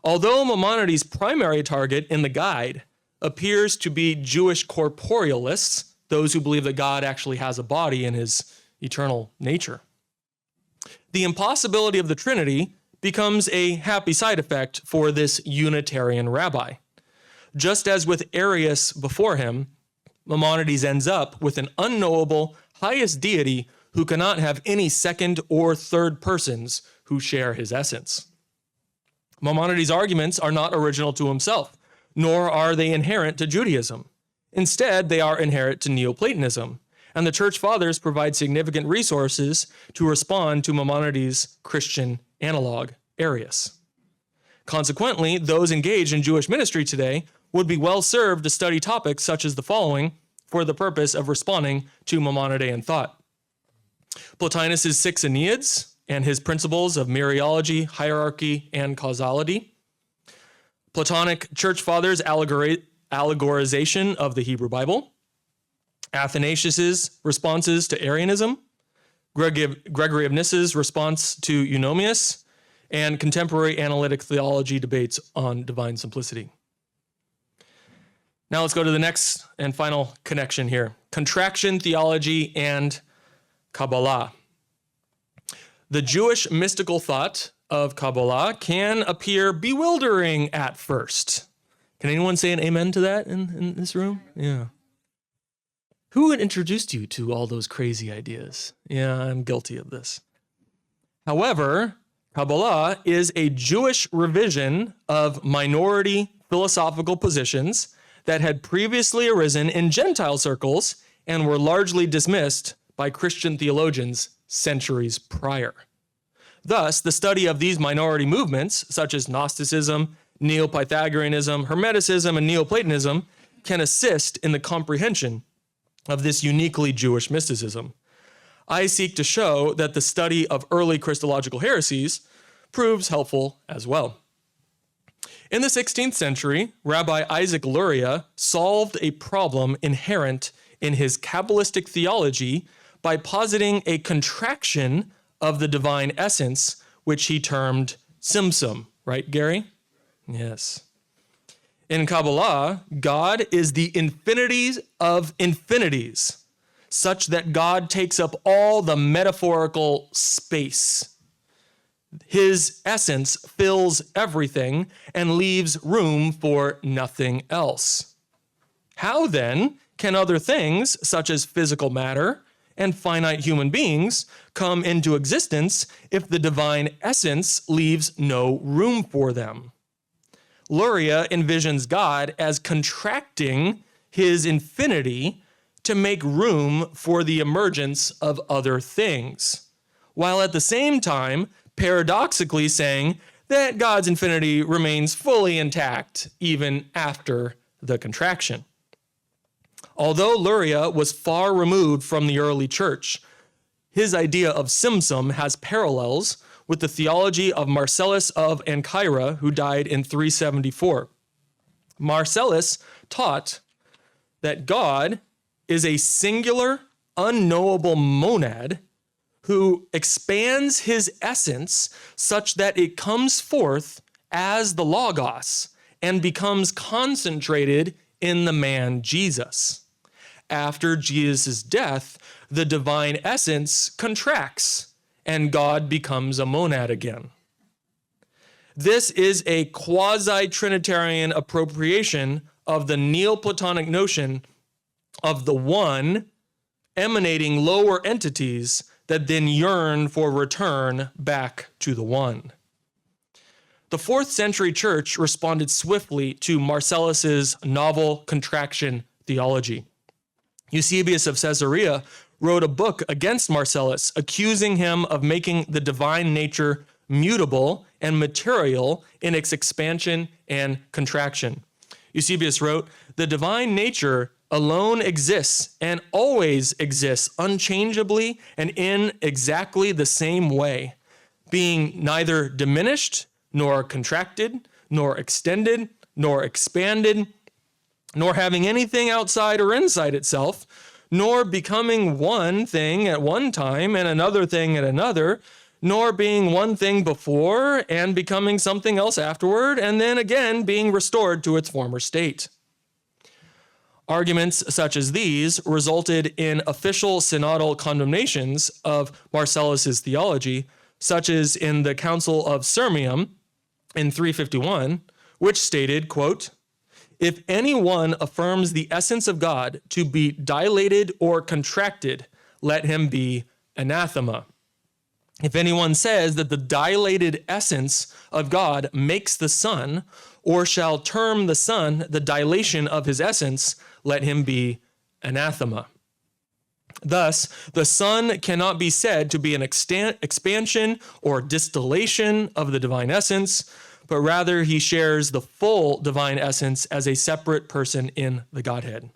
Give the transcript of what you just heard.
Although Maimonides' primary target in the guide appears to be Jewish corporealists, those who believe that God actually has a body in his eternal nature, the impossibility of the Trinity becomes a happy side effect for this Unitarian rabbi. Just as with Arius before him, Maimonides ends up with an unknowable highest deity who cannot have any second or third persons who share his essence. Maimonides' arguments are not original to himself, nor are they inherent to Judaism. Instead, they are inherent to Neoplatonism, and the Church Fathers provide significant resources to respond to Maimonides' Christian analog, Arius. Consequently, those engaged in Jewish ministry today would be well served to study topics such as the following for the purpose of responding to Maimonidean thought. Plotinus' 6 Aeneads and his principles of mereology, hierarchy, and causality. Platonic Church Fathers' allegorization of the Hebrew Bible. Athanasius' responses to Arianism. Gregory of Nyssa's response to Eunomius, and contemporary analytic theology debates on divine simplicity. Now let's go to the next and final connection here. Contraction theology and Kabbalah. The Jewish mystical thought of Kabbalah can appear bewildering at first. Can anyone say an amen to that in this room? Yeah. Who had introduced you to all those crazy ideas? Yeah, I'm guilty of this. However, Kabbalah is a Jewish revision of minority philosophical positions that had previously arisen in Gentile circles and were largely dismissed by Christian theologians centuries prior. Thus, the study of these minority movements, such as Gnosticism, Neo-Pythagoreanism, Hermeticism, and Neoplatonism, can assist in the comprehension of this uniquely Jewish mysticism. I seek to show that the study of early Christological heresies proves helpful as well. In the 16th century, Rabbi Isaac Luria solved a problem inherent in his Kabbalistic theology by positing a contraction of the divine essence, which he termed Tzimtzum. Right, Gary? Yes. In Kabbalah, God is the infinities of infinities, such that God takes up all the metaphorical space. His essence fills everything and leaves room for nothing else. How then can other things, such as physical matter and finite human beings, come into existence if the divine essence leaves no room for them? Luria envisions God as contracting his infinity to make room for the emergence of other things, while at the same time paradoxically saying that God's infinity remains fully intact even after the contraction. Although Luria was far removed from the early church, his idea of Tzimtzum has parallels with the theology of Marcellus of Ancyra, who died in 374. Marcellus taught that God is a singular, unknowable monad who expands his essence such that it comes forth as the Logos and becomes concentrated in the man Jesus. After Jesus' death, the divine essence contracts and God becomes a monad again. This is a quasi-Trinitarian appropriation of the Neoplatonic notion of the one emanating lower entities that then yearn for return back to the one. The 4th century church responded swiftly to Marcellus's novel contraction theology. Eusebius of Caesarea wrote a book against Marcellus, accusing him of making the divine nature mutable and material in its expansion and contraction. Eusebius wrote, "The divine nature alone exists and always exists unchangeably and in exactly the same way, being neither diminished, nor contracted, nor extended, nor expanded, nor having anything outside or inside itself, nor becoming one thing at one time and another thing at another, nor being one thing before and becoming something else afterward, and then again being restored to its former state. Arguments such as these resulted in official synodal condemnations of Marcellus's theology, such as in the Council of Sirmium in 351, which stated, quote, "If anyone affirms the essence of God to be dilated or contracted, let him be anathema. If anyone says that the dilated essence of God makes the Son, or shall term the Son the dilation of his essence, let him be anathema." Thus, the Son cannot be said to be an expansion or distillation of the divine essence, but rather he shares the full divine essence as a separate person in the Godhead.